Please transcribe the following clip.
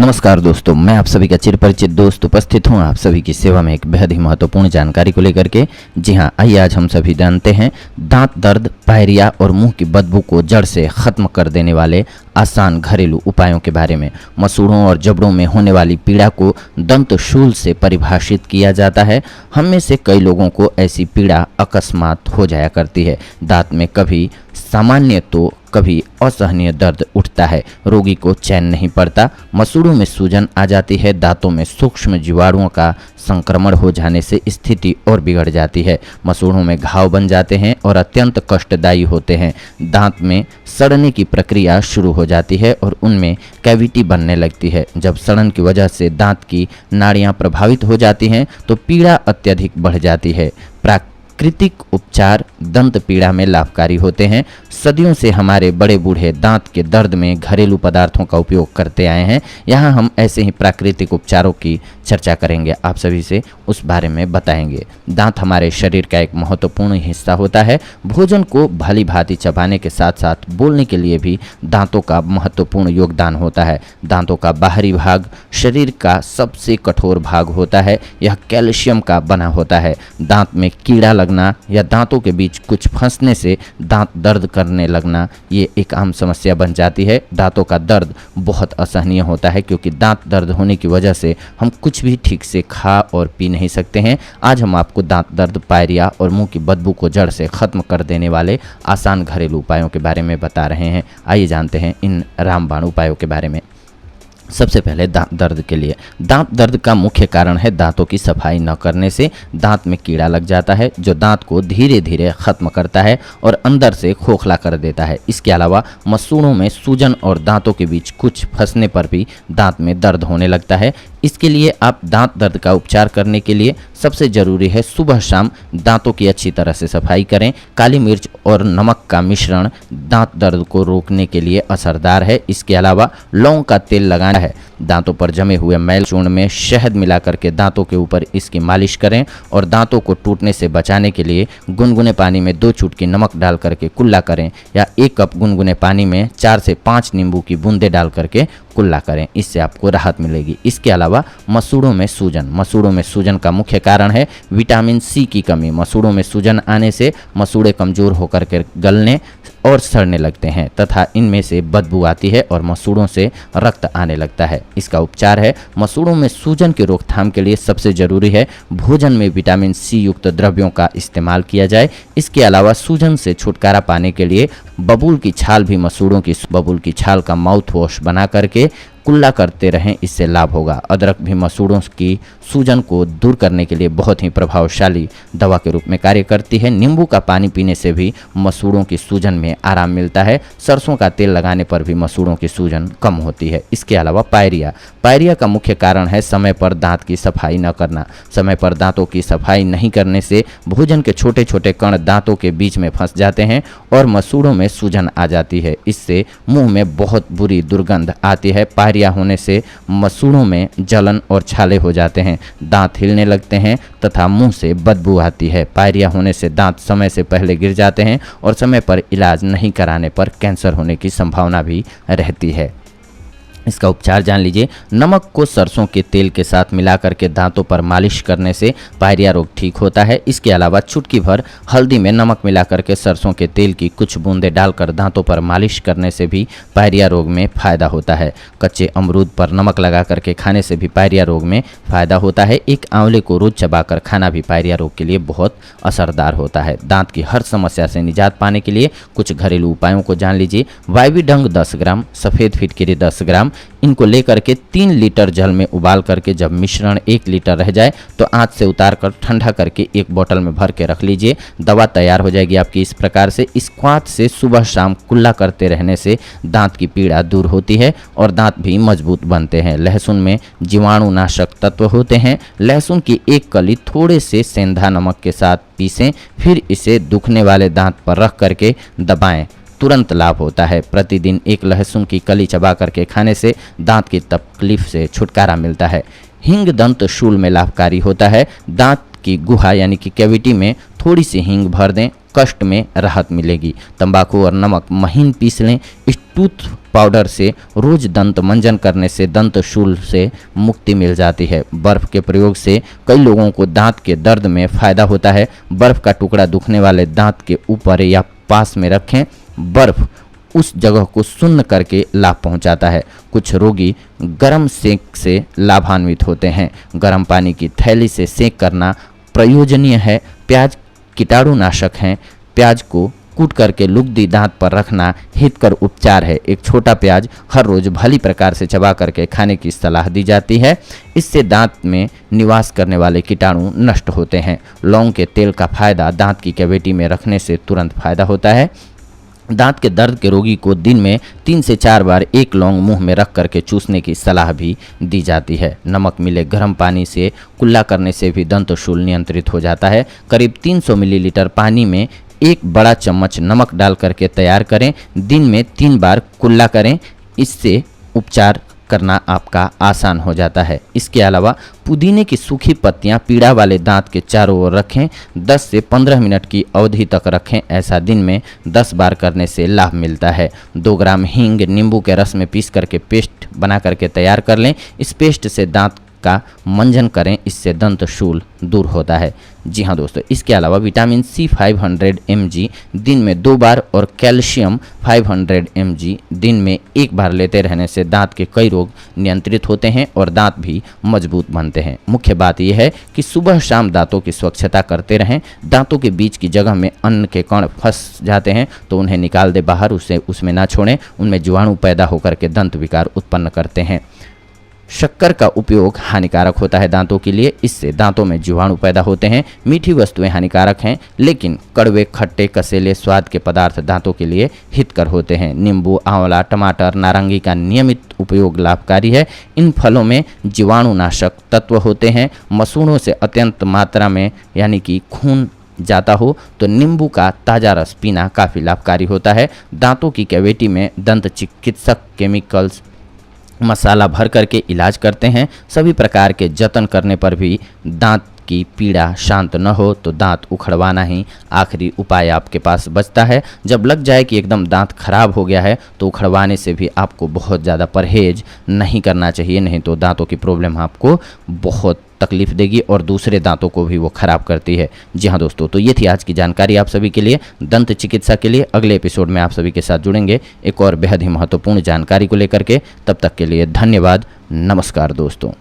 नमस्कार दोस्तों, मैं आप सभी का चिरपरिचित दोस्त उपस्थित हूं आप सभी की सेवा में एक बेहद ही महत्वपूर्ण जानकारी को लेकर के। जी हां, आइए आज हम सभी जानते हैं दांत दर्द, पायरिया और मुंह की बदबू को जड़ से खत्म कर देने वाले आसान घरेलू उपायों के बारे में। मसूड़ों और जबड़ों में होने वाली पीड़ा को दंत शूल से परिभाषित किया जाता है। हम में से कई लोगों को ऐसी पीड़ा अकस्मात हो जाया करती है। दांत में कभी सामान्य तो कभी असहनीय दर्द उठता है। रोगी को चैन नहीं पड़ता। मसूड़ों में सूजन आ जाती है। दांतों में सूक्ष्म जीवाणुओं का संक्रमण हो जाने से स्थिति और बिगड़ जाती है। मसूड़ों में घाव बन जाते हैं और अत्यंत कष्टदायी होते हैं। दांत में सड़ने की प्रक्रिया शुरू हो जाती है और उनमें कैविटी बनने लगती है। जब सड़न की वजह से दांत की नाड़ियां प्रभावित हो जाती हैं तो पीड़ा अत्यधिक बढ़ जाती है। प्राकृतिक उपचार दंत पीड़ा में लाभकारी होते हैं। सदियों से हमारे बड़े बूढ़े दांत के दर्द में घरेलू पदार्थों का उपयोग करते आए हैं। यहाँ हम ऐसे ही प्राकृतिक उपचारों की चर्चा करेंगे, आप सभी से उस बारे में बताएंगे। दांत हमारे शरीर का एक महत्वपूर्ण हिस्सा होता है। भोजन को भली भांति चबाने के साथ साथ बोलने के लिए भी दांतों का महत्वपूर्ण योगदान होता है। दांतों का बाहरी भाग शरीर का सबसे कठोर भाग होता है। यह कैल्शियम का बना होता है। दांत में कीड़ा लगना या दांतों के बीच कुछ फंसने से दांत दर्द करने लगना ये एक आम समस्या बन जाती है। दांतों का दर्द बहुत असहनीय होता है क्योंकि दांत दर्द होने की वजह से हम कुछ भी ठीक से खा और पी नहीं सकते हैं। आज हम आपको दांत दर्द, पायरिया और मुंह की बदबू को जड़ से खत्म कर देने वाले आसान घरेलू उपायों के बारे में बता रहे हैं। आइए जानते हैं इन रामबाण उपायों के बारे में। सबसे पहले दांत दर्द के लिए। दांत दर्द का मुख्य कारण है दांतों की सफाई न करने से दांत में कीड़ा लग जाता है जो दांत को धीरे धीरे खत्म करता है और अंदर से खोखला कर देता है। इसके अलावा मसूड़ों में सूजन और दांतों के बीच कुछ फंसने पर भी दांत में दर्द होने लगता है। इसके लिए आप दांत दर्द का उपचार करने के लिए सबसे ज़रूरी है सुबह शाम दांतों की अच्छी तरह से सफाई करें। काली मिर्च और नमक का मिश्रण दांत दर्द को रोकने के लिए असरदार है। इसके अलावा लौंग का तेल लगाना है। दांतों पर जमे हुए मैल चूर्ण में शहद मिलाकर के दांतों के ऊपर इसकी मालिश करें और दांतों को टूटने से बचाने के लिए गुनगुने पानी में 2 चुटकी नमक डाल करके कुल्ला करें या 1 कप गुनगुने पानी में 4 से 5 नींबू की बूंदें डाल करके कुल्ला करें। इससे आपको राहत मिलेगी। इसके अलावा मसूड़ों में सूजन। मसूड़ों में सूजन का मुख्य कारण है विटामिन सी की कमी। मसूड़ों में सूजन आने से मसूड़े कमजोर होकर के गलने और सड़ने लगते हैं तथा इनमें से बदबू आती है और मसूड़ों से रक्त आने लगता है। इसका उपचार है मसूड़ों में सूजन की रोकथाम के लिए सबसे जरूरी है भोजन में विटामिन सी युक्त द्रव्यों का इस्तेमाल किया जाए। इसके अलावा सूजन से छुटकारा पाने के लिए बबूल की छाल भी मसूड़ों की बबूल की छाल का माउथ वॉश बना करके कुल्ला करते रहें, इससे लाभ होगा। अदरक भी मसूड़ों की सूजन को दूर करने के लिए बहुत ही प्रभावशाली दवा के रूप में कार्य करती है। नींबू का पानी पीने से भी मसूड़ों की सूजन में आराम मिलता है। सरसों का तेल लगाने पर भी मसूड़ों की सूजन कम होती है। इसके अलावा पायरिया। पायरिया का मुख्य कारण है समय पर दांत की सफाई न करना। समय पर दांतों की सफाई नहीं करने से भोजन के छोटे छोटे कण दांतों के बीच में फंस जाते हैं और मसूड़ों में सूजन आ जाती है। इससे मुंह में बहुत बुरी दुर्गंध आती है। पायरिया होने से मसूड़ों में जलन और छाले हो जाते हैं, दांत हिलने लगते हैं तथा मुंह से बदबू आती है। पायरिया होने से दांत समय से पहले गिर जाते हैं और समय पर इलाज नहीं कराने पर कैंसर होने की संभावना भी रहती है। इसका उपचार जान लीजिए। नमक को सरसों के तेल के साथ मिलाकर के दांतों पर मालिश करने से पायरिया रोग ठीक होता है। इसके अलावा चुटकी भर हल्दी में नमक मिलाकर के सरसों के तेल की कुछ बूंदें डालकर दांतों पर मालिश करने से भी पायरिया रोग में फायदा होता है। कच्चे अमरूद पर नमक लगा करके खाने से भी पायरिया रोग में फायदा होता है। एक आंवले को रोज चबाकर खाना भी पायरिया रोग के लिए बहुत असरदार होता है। दांत की हर समस्या से निजात पाने के लिए कुछ घरेलू उपायों को जान लीजिए। वाइवीडंग 10 ग्राम, सफ़ेद फिटकिरी 10 ग्राम, इनको लेकर के 3 लीटर जल में उबाल करके जब मिश्रण 1 लीटर रह जाए तो आंच से उतार कर ठंडा करके एक बोतल में भर के रख लीजिए। दवा तैयार हो जाएगी आपकी। इस प्रकार से इस क्वाथ से सुबह शाम कुल्ला करते रहने से दांत की पीड़ा दूर होती है और दांत भी मजबूत बनते हैं। लहसुन में जीवाणुनाशक तत्व होते हैं। लहसुन की 1 कली थोड़े से सेंधा नमक के साथ पीसें, फिर इसे दुखने वाले दांत पर रख करके दबाएं, तुरंत लाभ होता है। प्रतिदिन 1 लहसुन की कली चबा करके खाने से दांत की तकलीफ से छुटकारा मिलता है। हींग दंत शूल में लाभकारी होता है। दांत की गुहा यानी कि कैविटी में थोड़ी सी हींग भर दें कष्ट में राहत मिलेगी। तंबाकू और नमक महीन पीस लें। इस टूथ पाउडर से रोज दंत मंजन करने से दंत शूल से मुक्ति मिल जाती है। बर्फ के प्रयोग से कई लोगों को दांत के दर्द में फायदा होता है। बर्फ का टुकड़ा दुखने वाले दांत के ऊपर या पास में रखें। बर्फ उस जगह को सुन्न करके लाभ पहुंचाता है। कुछ रोगी गर्म सेक से लाभान्वित होते हैं। गर्म पानी की थैली से सेक करना प्रयोजनीय है। प्याज कीटाणुनाशक हैं। प्याज को कूट करके लुगदी दांत पर रखना हितकर उपचार है। एक छोटा प्याज हर रोज भली प्रकार से चबा करके खाने की सलाह दी जाती है। इससे दांत में निवास करने वाले कीटाणु नष्ट होते हैं। लौंग के तेल का फायदा दांत की कैविटी में रखने से तुरंत फायदा होता है। दांत के दर्द के रोगी को दिन में 3 से 4 बार एक लौंग मुंह में रख करके चूसने की सलाह भी दी जाती है। नमक मिले गर्म पानी से कुल्ला करने से भी दंत शूल नियंत्रित हो जाता है। करीब 300 मिलीलीटर पानी में 1 बड़ा चम्मच नमक डाल करके तैयार करें। दिन में 3 बार कुल्ला करें। इससे उपचार करना आपका आसान हो जाता है। इसके अलावा पुदीने की सूखी पत्तियां पीड़ा वाले दांत के चारों ओर रखें। 10 से 15 मिनट की अवधि तक रखें। ऐसा दिन में 10 बार करने से लाभ मिलता है। 2 ग्राम हींग नींबू के रस में पीस करके पेस्ट बना करके तैयार कर लें। इस पेस्ट से दांत का मंजन करें। इससे दंत शूल दूर होता है। जी हाँ दोस्तों, इसके अलावा विटामिन सी 500 mg दिन में 2 बार और कैल्शियम 500 mg दिन में 1 बार लेते रहने से दांत के कई रोग नियंत्रित होते हैं और दांत भी मजबूत बनते हैं। मुख्य बात यह है कि सुबह शाम दांतों की स्वच्छता करते रहें। दांतों के बीच की जगह में अन्न के कण फंस जाते हैं तो उन्हें निकाल दे बाहर, उसमें ना छोड़ें। उनमें जीवाणु पैदा होकर के दंत विकार उत्पन्न करते हैं। शक्कर का उपयोग हानिकारक होता है दांतों के लिए। इससे दांतों में जीवाणु पैदा होते हैं। मीठी वस्तुएं हानिकारक हैं, लेकिन कड़वे खट्टे कसैले स्वाद के पदार्थ दांतों के लिए हितकर होते हैं। नींबू, आंवला, टमाटर, नारंगी का नियमित उपयोग लाभकारी है। इन फलों में जीवाणुनाशक तत्व होते हैं। मसूड़ों से अत्यंत मात्रा में यानी कि खून जाता हो तो नींबू का ताज़ा रस पीना काफ़ी लाभकारी होता है। दांतों की कैविटी में दंत चिकित्सक केमिकल्स मसाला भर करके इलाज करते हैं। सभी प्रकार के जतन करने पर भी दांत की पीड़ा शांत न हो तो दांत उखड़वाना ही आखिरी उपाय आपके पास बचता है। जब लग जाए कि एकदम दांत खराब हो गया है तो उखड़वाने से भी आपको बहुत ज़्यादा परहेज नहीं करना चाहिए, नहीं तो दांतों की प्रॉब्लम आपको बहुत तकलीफ देगी और दूसरे दांतों को भी वो खराब करती है। जी हाँ दोस्तों, तो ये थी आज की जानकारी आप सभी के लिए दंत चिकित्सा के लिए। अगले एपिसोड में आप सभी के साथ जुड़ेंगे एक और बेहद ही महत्वपूर्ण जानकारी को लेकर के। तब तक के लिए धन्यवाद। नमस्कार दोस्तों।